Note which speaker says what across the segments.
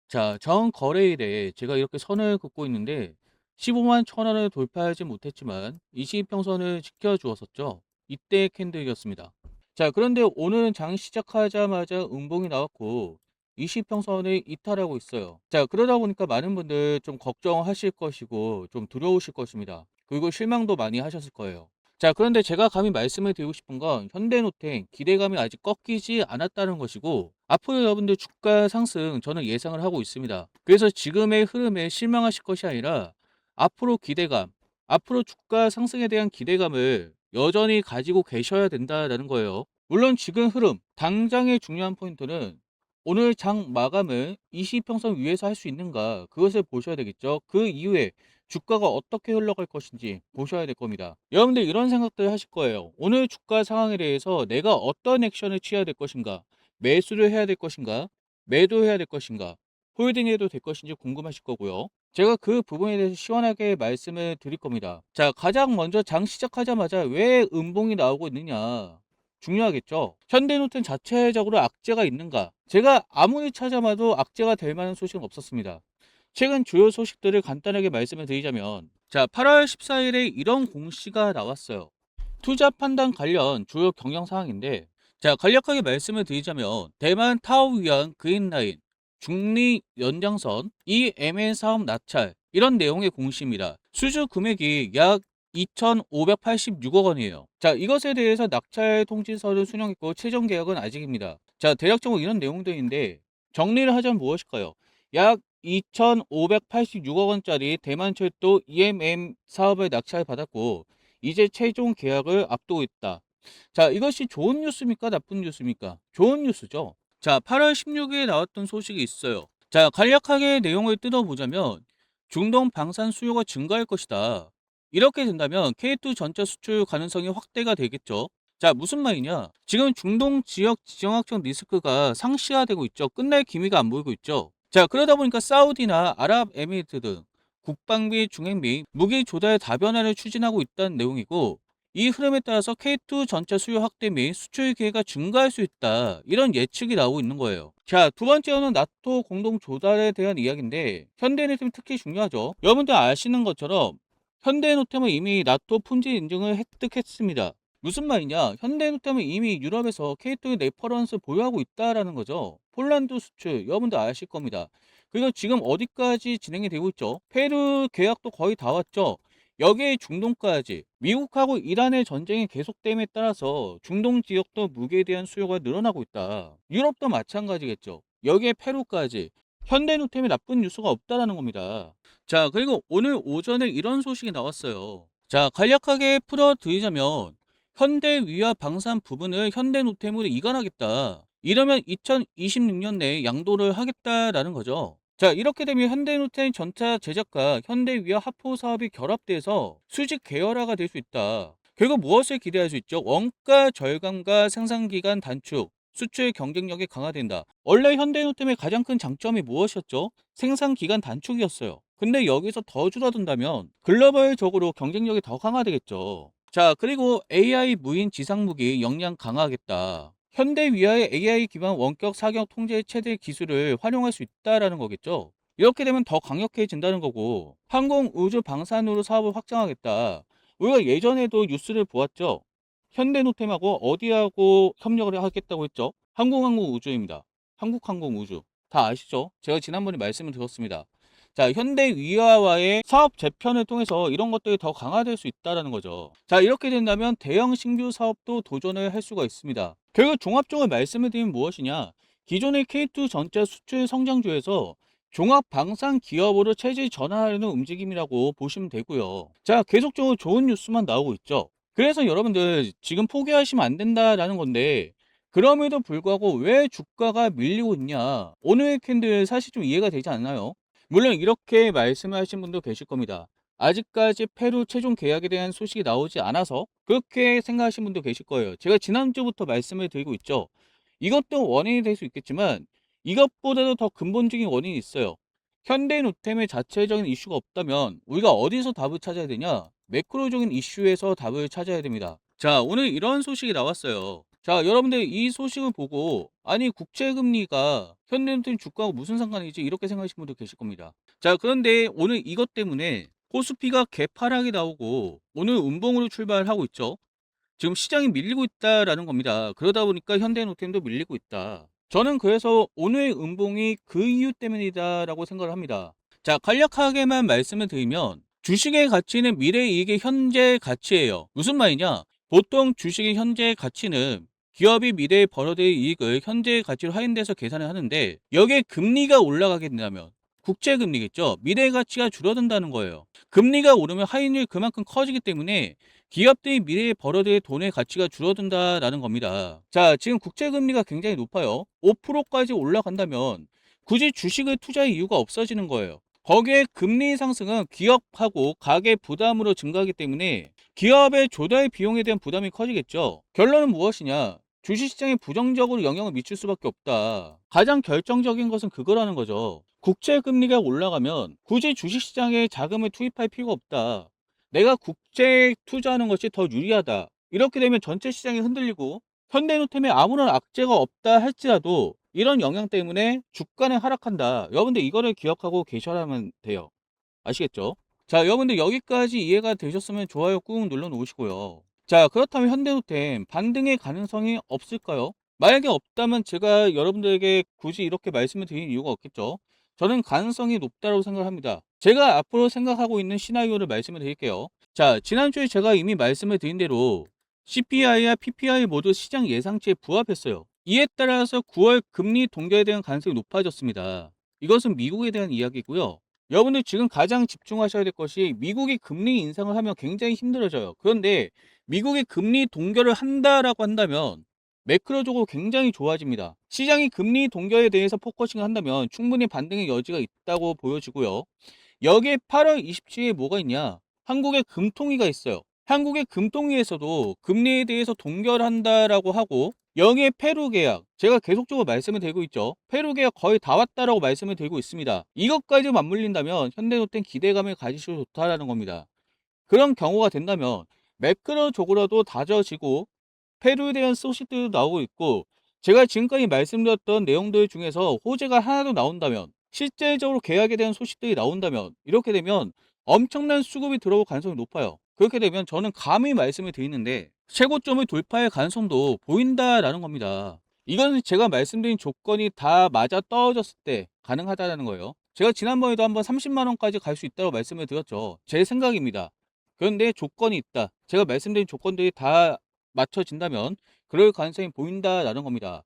Speaker 1: 자, 전 거래일에 제가 이렇게 선을 긋고 있는데 15만 천 원을 돌파하지 못했지만 20평선을 지켜주었었죠. 이때 캔들이었습니다. 자, 그런데 오늘은 장 시작하자마자 음봉이 나왔고 20평선을 이탈하고 있어요. 자, 그러다 보니까 많은 분들 좀 걱정하실 것이고 좀 두려우실 것입니다. 그리고 실망도 많이 하셨을 거예요. 자, 그런데 제가 감히 말씀을 드리고 싶은 건 현대노템 기대감이 아직 꺾이지 않았다는 것이고 앞으로 여러분들 주가 상승 저는 예상을 하고 있습니다. 그래서 지금의 흐름에 실망하실 것이 아니라 앞으로 기대감, 앞으로 주가 상승에 대한 기대감을 여전히 가지고 계셔야 된다라는 거예요. 물론 지금 흐름, 당장의 중요한 포인트는 오늘 장 마감을 20평선 위에서 할 수 있는가 그것을 보셔야 되겠죠. 그 이후에 주가가 어떻게 흘러갈 것인지 보셔야 될 겁니다. 여러분들 이런 생각들 하실 거예요. 오늘 주가 상황에 대해서 내가 어떤 액션을 취해야 될 것인가? 매수를 해야 될 것인가? 매도해야 될 것인가? 홀딩해도 될 것인지 궁금하실 거고요. 제가 그 부분에 대해서 시원하게 말씀을 드릴 겁니다. 자, 가장 먼저 장 시작하자마자 왜 음봉이 나오고 있느냐? 중요하겠죠. 현대노튼 자체적으로 악재가 있는가? 제가 아무리 찾아봐도 악재가 될 만한 소식은 없었습니다. 최근 주요 소식들을 간단하게 말씀을 드리자면, 자, 8월 14일에 이런 공시가 나왔어요. 투자 판단 관련 주요 경영 사항인데, 자, 간략하게 말씀을 드리자면 대만 타오 위안 그린라인 중리 연장선 EMN 사업 낙찰 이런 내용의 공시입니다. 수주 금액이 약 2,586억 원이에요. 자, 이것에 대해서 낙찰 통지서를 수령했고 최종 계약은 아직입니다. 자, 대략적으로 이런 내용들인데 정리를 하자면 무엇일까요? 약 2,586억 원짜리 대만철도 EMM 사업을 낙찰받았고 이제 최종 계약을 앞두고 있다. 자, 이것이 좋은 뉴스입니까? 나쁜 뉴스입니까? 좋은 뉴스죠. 자, 8월 16일에 나왔던 소식이 있어요. 자, 간략하게 내용을 뜯어보자면 중동 방산 수요가 증가할 것이다. 이렇게 된다면 K2 전체 수출 가능성이 확대가 되겠죠. 자, 무슨 말이냐? 지금 중동 지역 지정학적 리스크가 상시화되고 있죠. 끝날 기미가 안 보이고 있죠. 자, 그러다 보니까 사우디나 아랍에미리트 등 국방비, 중행비, 무기 조달 다변화를 추진하고 있다는 내용이고 이 흐름에 따라서 K2 전체 수요 확대 및 수출 기회가 증가할 수 있다. 이런 예측이 나오고 있는 거예요. 자, 두 번째로는 나토 공동 조달에 대한 이야기인데 현대노템 특히 중요하죠. 여러분들 아시는 것처럼 현대노템은 이미 나토 품질 인증을 획득했습니다. 무슨 말이냐? 현대노템은 이미 유럽에서 K2의 레퍼런스 보유하고 있다라는 거죠. 폴란드 수출 여러분들 아실 겁니다. 그리고 지금 어디까지 진행이 되고 있죠? 페루 계약도 거의 다 왔죠. 여기에 중동까지 미국하고 이란의 전쟁이 계속됨에 따라서 중동 지역도 무기에 대한 수요가 늘어나고 있다. 유럽도 마찬가지겠죠. 여기에 페루까지 현대노템이 나쁜 뉴스가 없다라는 겁니다. 자, 그리고 오늘 오전에 이런 소식이 나왔어요. 자, 간략하게 풀어드리자면 현대위와 방산 부분을 현대노템으로 이관하겠다. 이러면 2026년 내에 양도를 하겠다라는 거죠. 자, 이렇게 되면 현대노템 전차 제작과 현대위와 하포 사업이 결합돼서 수직 계열화가 될 수 있다. 결국 무엇을 기대할 수 있죠? 원가 절감과 생산 기간 단축, 수출 경쟁력이 강화된다. 원래 현대노템의 가장 큰 장점이 무엇이었죠? 생산 기간 단축이었어요. 근데 여기서 더 줄어든다면 글로벌적으로 경쟁력이 더 강화되겠죠. 자, 그리고 AI 무인 지상무기 역량 강화하겠다. 현대위아의 AI 기반 원격 사격 통제 체제 기술을 활용할 수 있다라는 거겠죠. 이렇게 되면 더 강력해진다는 거고 항공 우주 방산으로 사업을 확장하겠다. 우리가 예전에도 뉴스를 보았죠. 현대노템하고 어디하고 협력을 하겠다고 했죠. 한국항공우주입니다. 한국항공우주 다 아시죠? 제가 지난번에 말씀을 드렸습니다. 자, 현대위아와의 사업 재편을 통해서 이런 것들이 더 강화될 수 있다는 거죠. 자, 이렇게 된다면 대형 신규 사업도 도전을 할 수가 있습니다. 결국 종합적으로 말씀을 드리면 무엇이냐? 기존의 K2 전자 수출 성장주에서 종합 방산 기업으로 체질 전환하려는 움직임이라고 보시면 되고요. 자, 계속적으로 좋은 뉴스만 나오고 있죠. 그래서 여러분들 지금 포기하시면 안 된다라는 건데 그럼에도 불구하고 왜 주가가 밀리고 있냐? 오늘의 캔들 사실 좀 이해가 되지 않나요? 물론 이렇게 말씀하신 분도 계실 겁니다. 아직까지 페루 최종 계약에 대한 소식이 나오지 않아서 그렇게 생각하신 분도 계실 거예요. 제가 지난주부터 말씀을 드리고 있죠. 이것도 원인이 될 수 있겠지만 이것보다도 더 근본적인 원인이 있어요. 현대노템의 자체적인 이슈가 없다면 우리가 어디서 답을 찾아야 되냐? 매크로적인 이슈에서 답을 찾아야 됩니다. 자, 오늘 이런 소식이 나왔어요. 자, 여러분들 이 소식을 보고 아니 국채금리가 현대해상 주가하고 무슨 상관이지 이렇게 생각하시는 분들 계실 겁니다. 자, 그런데 오늘 이것 때문에 코스피가 개파락이 나오고 오늘 음봉으로 출발하고 있죠. 지금 시장이 밀리고 있다라는 겁니다. 그러다 보니까 현대해상도 밀리고 있다. 저는 그래서 오늘 음봉이 그 이유 때문이다라고 생각을 합니다. 자, 간략하게만 말씀을 드리면 주식의 가치는 미래 이익의 현재 가치예요. 무슨 말이냐? 보통 주식의 현재 가치는 기업이 미래에 벌어들일 이익을 현재의 가치로 할인돼서 계산을 하는데 여기에 금리가 올라가게 된다면 국채 금리겠죠. 미래의 가치가 줄어든다는 거예요. 금리가 오르면 할인율이 그만큼 커지기 때문에 기업들이 미래에 벌어들일 돈의 가치가 줄어든다라는 겁니다. 자, 지금 국채 금리가 굉장히 높아요. 5%까지 올라간다면 굳이 주식을 투자할 이유가 없어지는 거예요. 거기에 금리 상승은 기업하고 가계 부담으로 증가하기 때문에 기업의 조달 비용에 대한 부담이 커지겠죠. 결론은 무엇이냐? 주식시장에 부정적으로 영향을 미칠 수밖에 없다. 가장 결정적인 것은 그거라는 거죠. 국채 금리가 올라가면 굳이 주식시장에 자금을 투입할 필요가 없다. 내가 국채에 투자하는 것이 더 유리하다. 이렇게 되면 전체 시장이 흔들리고 현대노템에 아무런 악재가 없다 할지라도 이런 영향 때문에 주가는 하락한다. 여러분들 이거를 기억하고 계셔야만 돼요. 아시겠죠? 자, 여러분들 여기까지 이해가 되셨으면 좋아요 꾹 눌러 놓으시고요. 자, 그렇다면 현대노템 반등의 가능성이 없을까요? 만약에 없다면 제가 여러분들에게 굳이 이렇게 말씀을 드릴 이유가 없겠죠. 저는 가능성이 높다고 생각합니다. 제가 앞으로 생각하고 있는 시나리오를 말씀을 드릴게요. 자, 지난주에 제가 이미 말씀을 드린 대로 CPI와 PPI 모두 시장 예상치에 부합했어요. 이에 따라서 9월 금리 동결에 대한 가능성이 높아졌습니다. 이것은 미국에 대한 이야기고요. 여러분들 지금 가장 집중하셔야 될 것이 미국이 금리 인상을 하면 굉장히 힘들어져요. 그런데 미국이 금리 동결을 한다라고 한다면 매크로적으로 굉장히 좋아집니다. 시장이 금리 동결에 대해서 포커싱을 한다면 충분히 반등의 여지가 있다고 보여지고요. 여기에 8월 27일에 뭐가 있냐? 한국의 금통위가 있어요. 한국의 금통위에서도 금리에 대해서 동결한다라고 하고 여기에 페루 계약 제가 계속적으로 말씀을 드리고 있죠. 페루 계약 거의 다 왔다라고 말씀을 드리고 있습니다. 이것까지 맞물린다면 현대노템 기대감을 가지셔도 좋다라는 겁니다. 그런 경우가 된다면 매크로적으로도 다져지고 페루에 대한 소식들도 나오고 있고 제가 지금까지 말씀드렸던 내용들 중에서 호재가 하나도 나온다면 실질적으로 계약에 대한 소식들이 나온다면 이렇게 되면 엄청난 수급이 들어올 가능성이 높아요. 그렇게 되면 저는 감히 말씀을 드리는데 최고점을 돌파할 가능성도 보인다라는 겁니다. 이건 제가 말씀드린 조건이 다 맞아 떨어졌을 때 가능하다는 거예요. 제가 지난번에도 한번 30만 원까지 갈 수 있다고 말씀을 드렸죠. 제 생각입니다. 그런데 조건이 있다. 제가 말씀드린 조건들이 다 맞춰진다면 그럴 가능성이 보인다라는 겁니다.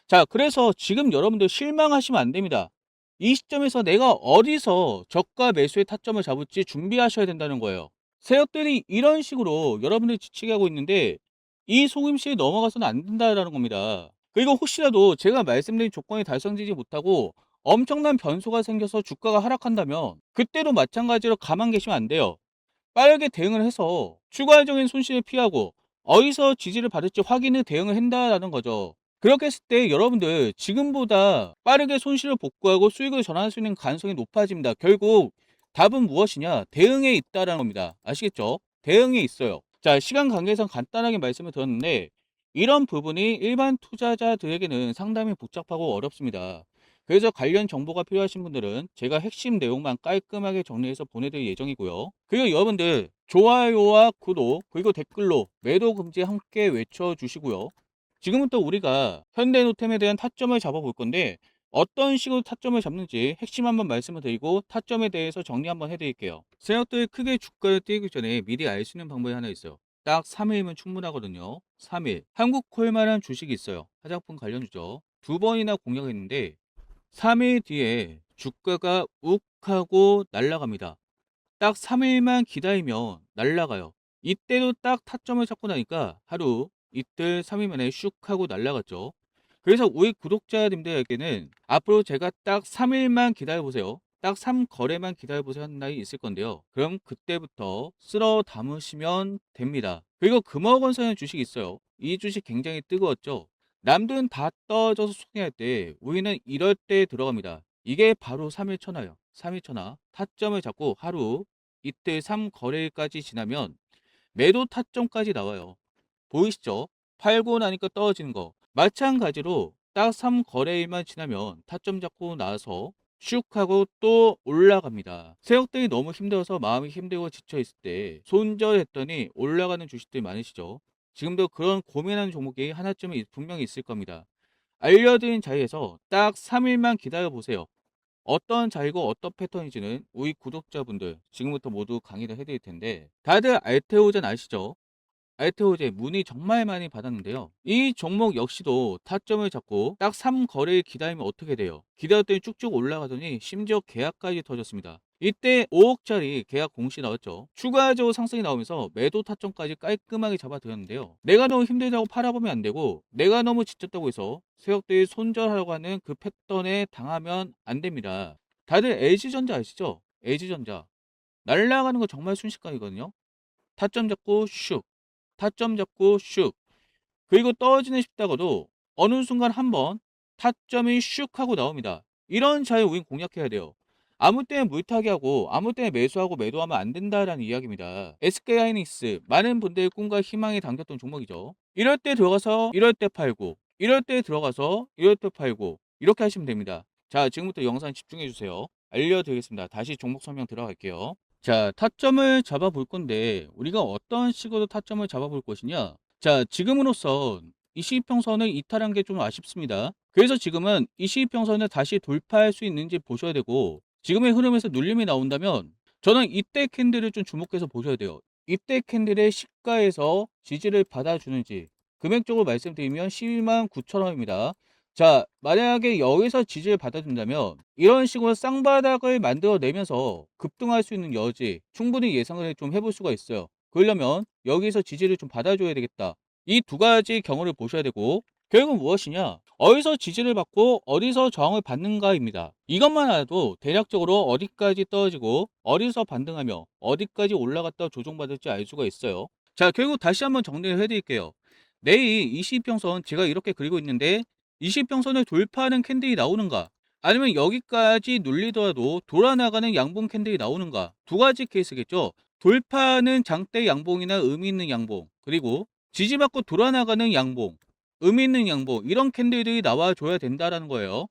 Speaker 1: 자, 그래서 지금 여러분들 실망하시면 안 됩니다. 이 시점에서 내가 어디서 저가 매수의 타점을 잡을지 준비하셔야 된다는 거예요. 세력들이 이런 식으로 여러분들 지치게 하고 있는데 이 속임수에 넘어가서는 안 된다라는 겁니다. 그리고 혹시라도 제가 말씀드린 조건이 달성되지 못하고 엄청난 변수가 생겨서 주가가 하락한다면 그때도 마찬가지로 가만 계시면 안 돼요. 빠르게 대응을 해서 추가적인 손실을 피하고 어디서 지지를 받을지 확인해 대응을 한다라는 거죠. 그렇게 했을 때 여러분들 지금보다 빠르게 손실을 복구하고 수익을 전환할 수 있는 가능성이 높아집니다. 결국 답은 무엇이냐? 대응에 있다라는 겁니다. 아시겠죠? 대응에 있어요. 자, 시간 관계상 간단하게 말씀을 드렸는데 이런 부분이 일반 투자자들에게는 상당히 복잡하고 어렵습니다. 그래서 관련 정보가 필요하신 분들은 제가 핵심 내용만 깔끔하게 정리해서 보내드릴 예정이고요. 그리고 여러분들 좋아요와 구독 그리고 댓글로 매도 금지 함께 외쳐주시고요. 지금부터 우리가 현대노템에 대한 타점을 잡아볼 건데 어떤 식으로 타점을 잡는지 핵심 한번 말씀을 드리고 타점에 대해서 정리 한번 해드릴게요. 세력들이 크게 주가를 띄기 전에 미리 알 수 있는 방법이 하나 있어요. 딱 3일이면 충분하거든요. 3일. 한국코일만한 주식이 있어요. 화장품 관련주죠. 두 번이나 공략했는데 3일 뒤에 주가가 욱 하고 날아갑니다. 딱 3일만 기다리면 날아가요. 이때도 딱 타점을 잡고 나니까 하루, 이틀, 3일 만에 슉 하고 날아갔죠. 그래서 우리 구독자님들에게는 앞으로 제가 딱 3일만 기다려보세요. 딱 3거래만 기다려보세요 하는 날이 있을 건데요. 그럼 그때부터 쓸어 담으시면 됩니다. 그리고 금호건설의 주식이 있어요. 이 주식 굉장히 뜨거웠죠. 남들은 다 떨어져서 소개할 때 우리는 이럴 때 들어갑니다. 이게 바로 3일 천하예요. 3일 천하. 타점을 잡고 하루, 이틀, 3거래일까지 지나면 매도 타점까지 나와요. 보이시죠? 팔고 나니까 떨어지는 거. 마찬가지로 딱 3거래일만 지나면 타점 잡고 나서 슉 하고 또 올라갑니다. 세력들이 너무 힘들어서 마음이 힘들고 지쳐 있을 때 손절했더니 올라가는 주식들이 많으시죠. 지금도 그런 고민하는 종목이 하나쯤은 분명히 있을 겁니다. 알려드린 자리에서 딱 3일만 기다려 보세요. 어떤 자리고 어떤 패턴인지는 우리 구독자분들 지금부터 모두 강의를 해드릴 텐데, 다들 알테오젠 아시죠? 알테오제 문의 정말 많이 받았는데요. 이 종목 역시도 타점을 잡고 딱 3거래일 기다리면 어떻게 돼요? 기다렸더니 쭉쭉 올라가더니 심지어 계약까지 터졌습니다. 이때 5억짜리 계약 공시 나왔죠. 추가적으로 상승이 나오면서 매도 타점까지 깔끔하게 잡아들였는데요. 내가 너무 힘들다고 팔아보면 안 되고, 내가 너무 지쳤다고 해서 세력들이 손절하려고 하는 그 패턴에 당하면 안 됩니다. 다들 LG전자 아시죠? LG전자 날아가는 거 정말 순식간이거든요. 타점 잡고 슉, 타점 잡고 슉, 그리고 떨어지네 싶다가도 어느 순간 한번 타점이 슉 하고 나옵니다. 이런 자리 우린 공략해야 돼요. 아무 때나 물타기 하고 아무 때나 매수하고 매도하면 안 된다라는 이야기입니다. SK하이닉스 많은 분들의 꿈과 희망이 담겼던 종목이죠. 이럴 때 들어가서 이럴 때 팔고, 이럴 때 들어가서 이럴 때 팔고, 이렇게 하시면 됩니다. 자, 지금부터 영상 집중해 주세요. 알려드리겠습니다. 다시 종목 설명 들어갈게요. 자, 타점을 잡아볼 건데 우리가 어떤 식으로 타점을 잡아볼 것이냐. 자, 지금으로선 22평선을 이탈한 게 좀 아쉽습니다. 그래서 지금은 22평선을 다시 돌파할 수 있는지 보셔야 되고, 지금의 흐름에서 눌림이 나온다면 저는 이때 캔들을 좀 주목해서 보셔야 돼요. 이때 캔들의 시가에서 지지를 받아주는지, 금액적으로 말씀드리면 12만 9천 원입니다. 자, 만약에 여기서 지지를 받아준다면 이런 식으로 쌍바닥을 만들어내면서 급등할 수 있는 여지 충분히 예상을 좀 해볼 수가 있어요. 그러려면 여기서 지지를 좀 받아줘야 되겠다. 이 두 가지 경우를 보셔야 되고, 결국 무엇이냐? 어디서 지지를 받고 어디서 저항을 받는가입니다. 이것만 알아도 대략적으로 어디까지 떨어지고 어디서 반등하며 어디까지 올라갔다 조정받을지 알 수가 있어요. 자, 결국 다시 한번 정리를 해드릴게요. 내일 20평선 제가 이렇게 그리고 있는데 20평선을 돌파하는 캔들이 나오는가? 아니면 여기까지 눌리더라도 돌아나가는 양봉 캔들이 나오는가? 두 가지 케이스겠죠. 돌파하는 장대 양봉이나 의미 있는 양봉, 그리고 지지받고 돌아나가는 양봉, 의미 있는 양봉, 이런 캔들들이 나와줘야 된다라는 거예요.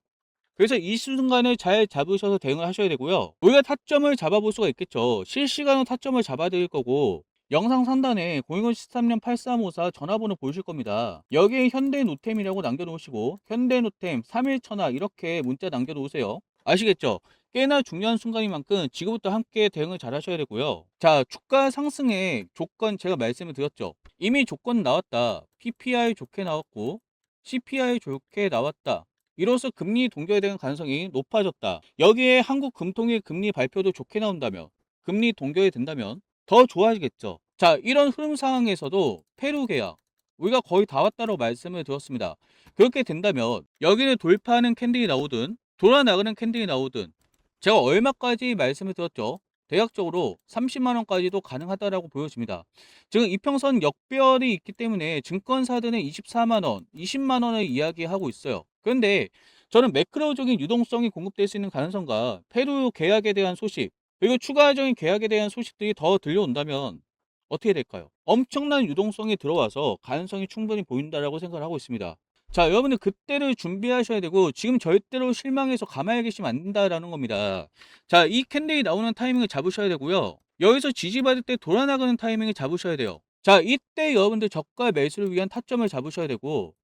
Speaker 1: 그래서 이 순간을 잘 잡으셔서 대응을 하셔야 되고요. 우리가 타점을 잡아볼 수가 있겠죠. 실시간으로 타점을 잡아드릴 거고, 영상 상단에 01013년 8354 전화번호 보실 겁니다. 여기에 현대노템이라고 남겨놓으시고 현대노템 3일천하 이렇게 문자 남겨놓으세요. 아시겠죠? 꽤나 중요한 순간인 만큼 지금부터 함께 대응을 잘 하셔야 되고요. 자, 주가 상승의 조건 제가 말씀을 드렸죠. 이미 조건 나왔다. PPI 좋게 나왔고 CPI 좋게 나왔다. 이로써 금리 동결에 대한 가능성이 높아졌다. 여기에 한국 금통위 금리 발표도 좋게 나온다면, 금리 동결이 된다면 더 좋아지겠죠. 자, 이런 흐름 상황에서도 페루 계약 우리가 거의 다 왔다고 말씀을 드렸습니다. 그렇게 된다면 여기를 돌파하는 캔들이 나오든 돌아나가는 캔들이 나오든, 제가 얼마까지 말씀을 드렸죠? 대략적으로 30만 원까지도 가능하다라고 보여집니다. 지금 이평선 역별이 있기 때문에 증권사들은 24만 원, 20만 원을 이야기하고 있어요. 그런데 저는 매크로적인 유동성이 공급될 수 있는 가능성과 페루 계약에 대한 소식, 그리고 추가적인 계약에 대한 소식들이 더 들려온다면 어떻게 될까요? 엄청난 유동성이 들어와서 가능성이 충분히 보인다라고 생각을 하고 있습니다. 자, 여러분들 그때를 준비하셔야 되고, 지금 절대로 실망해서 가만히 계시면 안 된다라는 겁니다. 자, 이 캔들이 나오는 타이밍을 잡으셔야 되고요. 여기서 지지받을 때 돌아나가는 타이밍을 잡으셔야 돼요. 자, 이때 여러분들 저가 매수를 위한 타점을 잡으셔야 되고,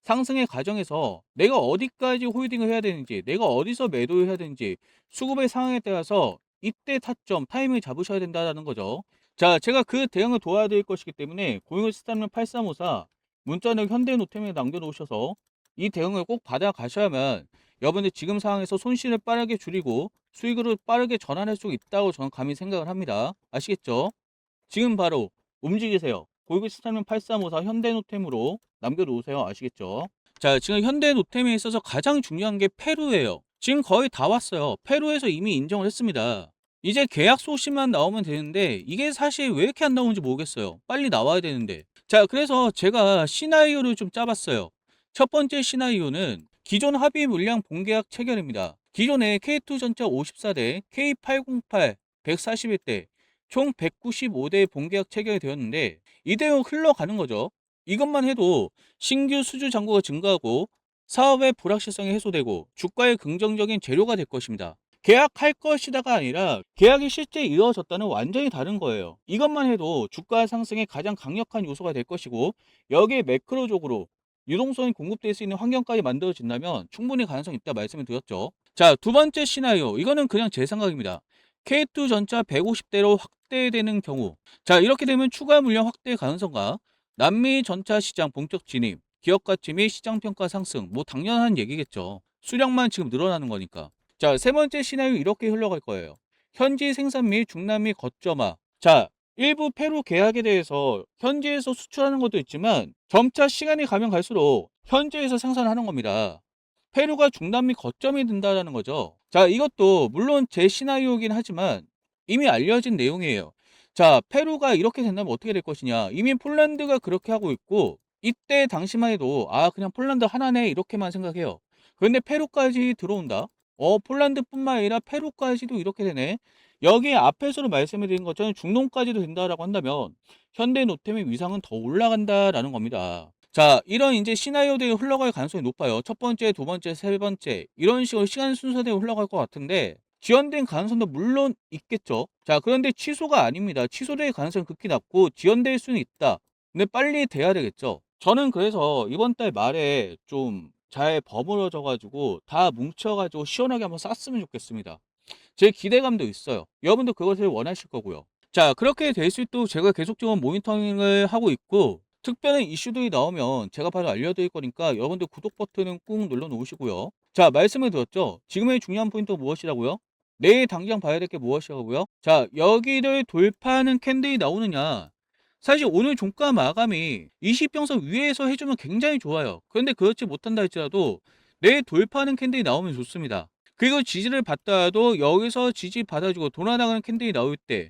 Speaker 1: 상승의 과정에서 내가 어디까지 홀딩을 해야 되는지, 내가 어디서 매도를 해야 되는지, 수급의 상황에 따라서 이때 타점, 타이밍을 잡으셔야 된다는 거죠. 자, 제가 그 대응을 도와드릴 것이기 때문에 01013년 8354 문자는 현대노템에 남겨놓으셔서 이 대응을 꼭 받아가셔야만 여러분들 지금 상황에서 손실을 빠르게 줄이고 수익으로 빠르게 전환할 수 있다고 저는 감히 생각을 합니다. 아시겠죠? 지금 바로 움직이세요. 01013년 8354 현대노템으로 남겨놓으세요. 아시겠죠? 자, 지금 현대노템에 있어서 가장 중요한 게 페루예요. 지금 거의 다 왔어요. 페루에서 이미 인정을 했습니다. 이제 계약 소식만 나오면 되는데 이게 사실 왜 이렇게 안 나오는지 모르겠어요. 빨리 나와야 되는데. 자, 그래서 제가 시나리오를 좀 짜봤어요. 첫 번째 시나리오는 기존 합의 물량 본계약 체결입니다. 기존에 K2전자 54대, K808 141대, 총 195대 본계약 체결이 되었는데 이대로 흘러가는 거죠. 이것만 해도 신규 수주 잔고가 증가하고 사업의 불확실성이 해소되고 주가의 긍정적인 재료가 될 것입니다. 계약할 것이다가 아니라 계약이 실제 이루어졌다는 완전히 다른 거예요. 이것만 해도 주가 상승의 가장 강력한 요소가 될 것이고 여기에 매크로적으로 유동성이 공급될 수 있는 환경까지 만들어진다면 충분히 가능성이 있다 말씀을 드렸죠. 자, 두 번째 시나리오. 이거는 그냥 제 생각입니다. K2 전차 150대로 확대되는 경우. 자, 이렇게 되면 추가 물량 확대 가능성과 남미 전차 시장 본격 진입, 기업 가치 및 시장 평가 상승, 뭐 당연한 얘기겠죠. 수량만 지금 늘어나는 거니까. 자, 세 번째 시나리오 이렇게 흘러갈 거예요. 현지 생산 및 중남미 거점화. 자, 일부 페루 계약에 대해서 현지에서 수출하는 것도 있지만 점차 시간이 가면 갈수록 현지에서 생산하는 겁니다. 페루가 중남미 거점이 된다는 거죠. 자, 이것도 물론 제 시나리오이긴 하지만 이미 알려진 내용이에요. 자, 페루가 이렇게 된다면 어떻게 될 것이냐. 이미 폴란드가 그렇게 하고 있고 이때 당시만 해도 아 그냥 폴란드 하나네 이렇게만 생각해요. 그런데 페루까지 들어온다. 폴란드뿐만 아니라 페루까지도 이렇게 되네. 여기 앞에서도 말씀드린 것처럼 중동까지도 된다라고 한다면 현대노템의 위상은 더 올라간다라는 겁니다. 자, 이런 이제 시나리오들이 흘러갈 가능성이 높아요. 첫 번째, 두 번째, 세 번째 이런 식으로 시간 순서대로 흘러갈 것 같은데 지연된 가능성도 물론 있겠죠. 자, 그런데 취소가 아닙니다. 취소될 가능성이 극히 낮고 지연될 수는 있다. 근데 빨리 돼야 되겠죠. 저는 그래서 이번 달 말에 좀 잘 버무려져 가지고 다 뭉쳐 가지고 시원하게 한번 쌌으면 좋겠습니다. 제 기대감도 있어요. 여러분도 그것을 원하실 거고요. 자, 그렇게 될 수 있도록 제가 계속적으로 모니터링을 하고 있고 특별한 이슈들이 나오면 제가 바로 알려드릴 거니까 여러분들 구독 버튼은 꾹 눌러 놓으시고요. 자, 말씀을 드렸죠. 지금의 중요한 포인트가 무엇이라고요? 내일 당장 봐야 될 게 무엇이라고요? 자, 여기를 돌파하는 캔들이 나오느냐? 사실 오늘 종가 마감이 20평선 위에서 해주면 굉장히 좋아요. 그런데 그렇지 못한다 할지라도 내일 돌파하는 캔들이 나오면 좋습니다. 그리고 지지를 받더라도 여기서 지지 받아주고 돌아나가는 캔들이 나올 때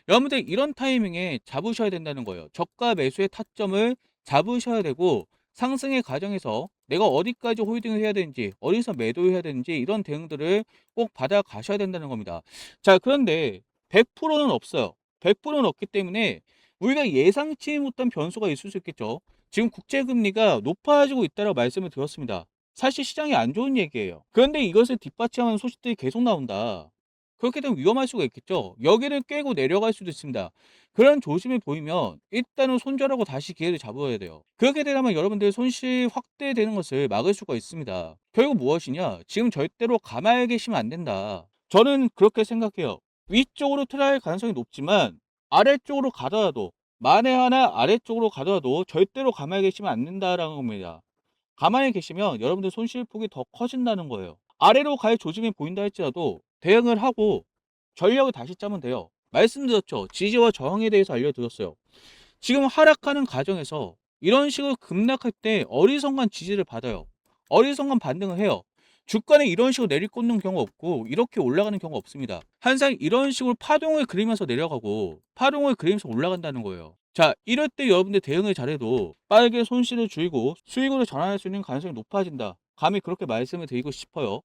Speaker 1: 여러분들 이런 타이밍에 잡으셔야 된다는 거예요. 저가 매수의 타점을 잡으셔야 되고 상승의 과정에서 내가 어디까지 홀딩을 해야 되는지 어디서 매도해야 되는지 이런 대응들을 꼭 받아 가셔야 된다는 겁니다. 자, 그런데 100%는 없어요. 100%는 없기 때문에 우리가 예상치 못한 변수가 있을 수 있겠죠. 지금 국제금리가 높아지고 있다고 말씀을 드렸습니다. 사실 시장이 안 좋은 얘기예요. 그런데 이것을 뒷받침하는 소식들이 계속 나온다. 그렇게 되면 위험할 수가 있겠죠. 여기를 깨고 내려갈 수도 있습니다. 그런 조짐이 보이면 일단은 손절하고 다시 기회를 잡아야 돼요. 그렇게 되면 여러분들 손실 확대되는 것을 막을 수가 있습니다. 결국 무엇이냐? 지금 절대로 가만히 계시면 안 된다. 저는 그렇게 생각해요. 위쪽으로 트라이할 가능성이 높지만 아래쪽으로 가더라도 만에 하나 아래쪽으로 가더라도 절대로 가만히 계시면 안 된다라는 겁니다. 가만히 계시면 여러분들 손실폭이 더 커진다는 거예요. 아래로 갈 조짐이 보인다 할지라도 대응을 하고 전략을 다시 짜면 돼요. 말씀드렸죠. 지지와 저항에 대해서 알려드렸어요. 지금 하락하는 과정에서 이런 식으로 급락할 때 어리석은 지지를 받아요. 어리석은 반등을 해요. 주가는 이런 식으로 내리꽂는 경우 없고 이렇게 올라가는 경우 없습니다. 항상 이런 식으로 파동을 그리면서 내려가고 파동을 그리면서 올라간다는 거예요. 자, 이럴 때 여러분들 대응을 잘해도 빠르게 손실을 줄이고 수익으로 전환할 수 있는 가능성이 높아진다. 감히 그렇게 말씀을 드리고 싶어요.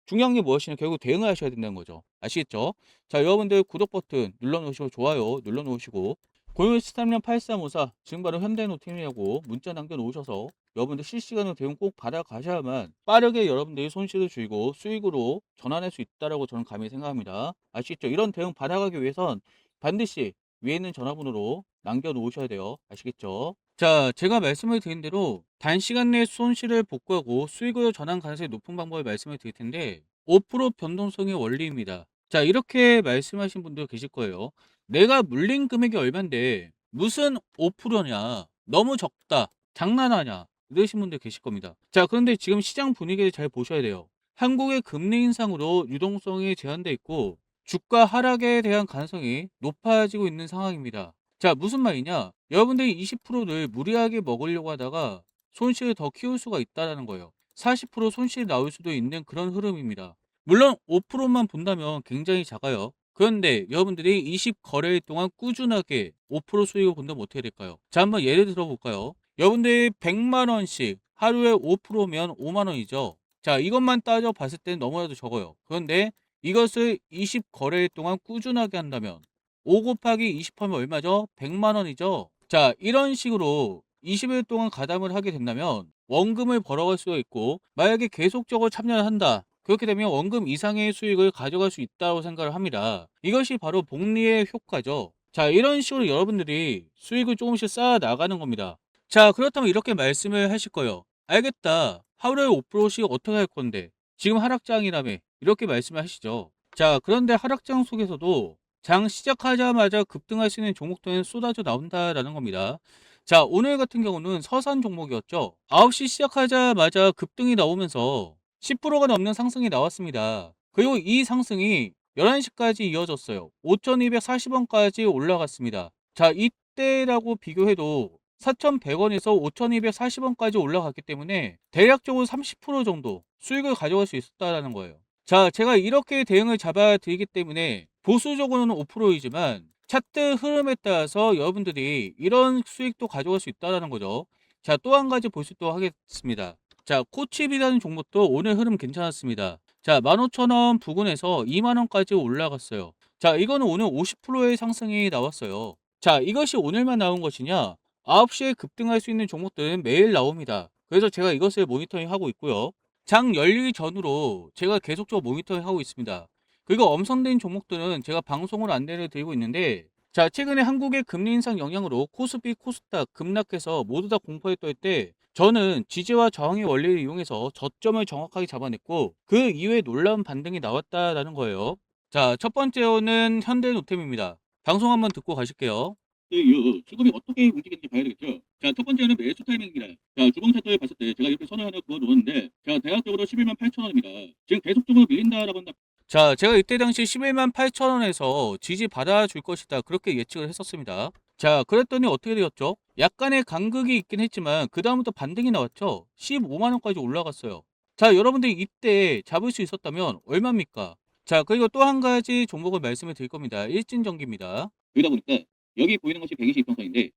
Speaker 1: 중요한 게 무엇이냐 결국 대응을 하셔야 된다는 거죠. 아시겠죠? 자, 여러분들 구독 버튼 눌러 놓으시고 좋아요 눌러 놓으시고 0 1 3년 8354 지금 바로 현대노팀이라고 문자 남겨 놓으셔서 여러분들 실시간으로 대응 꼭 받아 가셔야만 빠르게 여러분들이 손실을 줄이고 수익으로 전환할 수 있다라고 저는 감히 생각합니다. 아시겠죠? 이런 대응 받아가기 위해선 반드시 위에 있는 전화번호로 남겨 놓으셔야 돼요. 아시겠죠? 자, 제가 말씀을 드린 대로 단시간 내에 손실을 복구하고 수익으로 전환 가능성이 높은 방법을 말씀을 드릴 텐데 5% 변동성의 원리입니다. 자, 이렇게 말씀하신 분들 계실 거예요. 내가 물린 금액이 얼만데 무슨 5%냐? 너무 적다. 장난하냐? 이러신 분들 계실 겁니다. 자, 그런데 지금 시장 분위기를 잘 보셔야 돼요. 한국의 금리 인상으로 유동성이 제한돼 있고 주가 하락에 대한 가능성이 높아지고 있는 상황입니다. 자, 무슨 말이냐? 여러분들이 20%를 무리하게 먹으려고 하다가 손실을 더 키울 수가 있다라는 거예요. 40% 손실이 나올 수도 있는 그런 흐름입니다. 물론 5%만 본다면 굉장히 작아요. 그런데 여러분들이 20 거래일 동안 꾸준하게 5% 수익을 본다면 어떻게 될까요? 자, 한번 예를 들어 볼까요? 여러분들이 100만 원씩 하루에 5%면 5만 원이죠. 자, 이것만 따져 봤을 때는 너무나도 적어요. 그런데 이것을 20 거래일 동안 꾸준하게 한다면 5 곱하기 20 하면 얼마죠? 100만 원이죠. 자, 이런 식으로 20일 동안 가담을 하게 된다면 원금을 벌어갈 수가 있고, 만약에 계속적으로 참여를 한다. 그렇게 되면 원금 이상의 수익을 가져갈 수 있다고 생각을 합니다. 이것이 바로 복리의 효과죠. 자, 이런 식으로 여러분들이 수익을 조금씩 쌓아 나가는 겁니다. 자, 그렇다면 이렇게 말씀을 하실 거예요. 알겠다. 하루에 5%씩 어떻게 할 건데? 지금 하락장이라며. 이렇게 말씀을 하시죠. 자, 그런데 하락장 속에서도 장 시작하자마자 급등할 수 있는 종목들은 쏟아져 나온다라는 겁니다. 자, 오늘 같은 경우는 서산 종목이었죠. 9시 시작하자마자 급등이 나오면서 10%가 넘는 상승이 나왔습니다. 그리고 이 상승이 11시까지 이어졌어요. 5,240원까지 올라갔습니다. 자, 이때라고 비교해도 4,100원에서 5,240원까지 올라갔기 때문에 대략적으로 30% 정도 수익을 가져갈 수 있었다는 거예요. 자, 제가 이렇게 대응을 잡아 드리기 때문에 보수적으로는 5%이지만 차트 흐름에 따라서 여러분들이 이런 수익도 가져갈 수 있다는 거죠. 자, 또 한 가지 볼 수 있도록 하겠습니다. 자, 코칩이라는 종목도 오늘 흐름 괜찮았습니다. 자, 15,000원 부근에서 20,000원까지 올라갔어요. 자, 이거는 오늘 50%의 상승이 나왔어요. 자, 이것이 오늘만 나온 것이냐? 9시에 급등할 수 있는 종목들은 매일 나옵니다. 그래서 제가 이것을 모니터링 하고 있고요. 장 열리기 전으로 제가 계속적으로 모니터링 하고 있습니다. 그리고 엄선된 종목들은 제가 방송으로 안내를 드리고 있는데, 자, 최근에 한국의 금리 인상 영향으로 코스피, 코스닥 급락해서 모두 다 공포에 떨 때 저는 지지와 저항의 원리를 이용해서 저점을 정확하게 잡아냈고, 그 이후에 놀라운 반등이 나왔다라는 거예요. 자, 첫 번째로는 현대노템입니다. 방송 한번 듣고 가실게요. 이 수급이 어떻게 움직이는지 봐야 되겠죠. 자, 첫 번째는 매수 타이밍입니다. 자, 주봉 차트를 봤을 때 제가 이렇게 선을 하나 그어 놓았는데, 자, 대략적으로 11만 8천 원입니다. 지금 계속적으로 밀린다라고 한다. 자, 제가 이때 당시 11만 8천 원에서 지지 받아줄 것이다. 그렇게 예측을 했었습니다. 자, 그랬더니 어떻게 되었죠? 약간의 간극이 있긴 했지만 그 다음부터 반등이 나왔죠. 15만 원까지 올라갔어요. 자, 여러분들이 이때 잡을 수 있었다면 얼마입니까? 자, 그리고 또 한 가지 종목을 말씀을 드릴 겁니다. 일진전기입니다. 그러다 보니까 여기 보이는 것이 122평선인데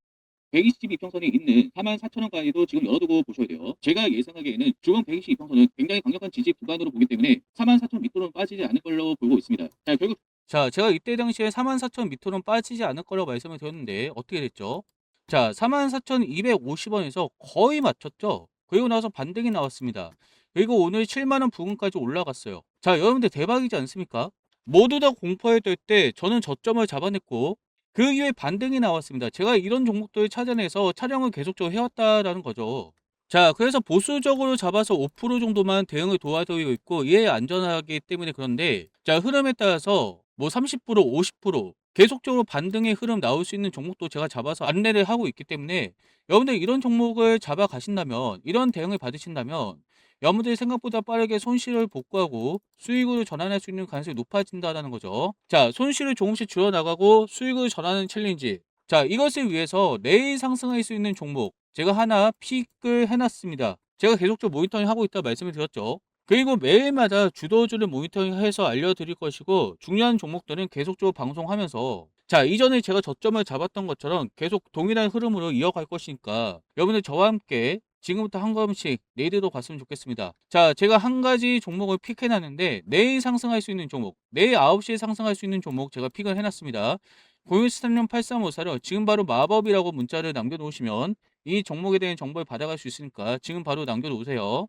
Speaker 1: 122평선이 있는 44,000원까지도 지금 열어두고 보셔야 돼요. 제가 예상하기에는 주봉 122평선은 굉장히 강력한 지지 구간으로 보기 때문에 44,000 밑으로는 빠지지 않을 걸로 보고 있습니다. 자, 결국 제가 이때 당시에 44,000 밑으로는 빠지지 않을 거라고 말씀을 드렸는데 어떻게 됐죠? 자, 44,250원에서 거의 맞췄죠? 그리고 나서 반등이 나왔습니다. 그리고 오늘 7만 원 부근까지 올라갔어요. 자, 여러분들 대박이지 않습니까? 모두 다 공포에 뜰 때 저는 저점을 잡아냈고 그 이후에 반등이 나왔습니다. 제가 이런 종목들을 찾아내서 촬영을 계속적으로 해왔다라는 거죠. 자, 그래서 보수적으로 잡아서 5% 정도만 대응을 도와드리고 있고 이에 안전하기 때문에 그런데, 자, 흐름에 따라서 뭐 30%, 50% 계속적으로 반등의 흐름 나올 수 있는 종목도 제가 잡아서 안내를 하고 있기 때문에 여러분들 이런 종목을 잡아 가신다면, 이런 대응을 받으신다면 여러분들이 생각보다 빠르게 손실을 복구하고 수익으로 전환할 수 있는 가능성이 높아진다는 거죠. 자, 손실을 조금씩 줄여나가고 수익을 전환하는 챌린지. 자, 이것을 위해서 내일 상승할 수 있는 종목 제가 하나 픽을 해놨습니다. 제가 계속적으로 모니터링 하고 있다 말씀을 드렸죠. 그리고 매일마다 주도주를 모니터링해서 알려드릴 것이고, 중요한 종목들은 계속적으로 방송하면서, 자, 이전에 제가 저점을 잡았던 것처럼 계속 동일한 흐름으로 이어갈 것이니까 여러분들 저와 함께 지금부터 한 걸음씩 내일도 갔으면 좋겠습니다. 자, 제가 한 가지 종목을 픽해놨는데 내일 상승할 수 있는 종목, 내일 9시에 상승할 수 있는 종목 제가 픽을 해놨습니다. 0113-8354로 지금 바로 마법이라고 문자를 남겨놓으시면 이 종목에 대한 정보를 받아갈 수 있으니까 지금 바로 남겨놓으세요.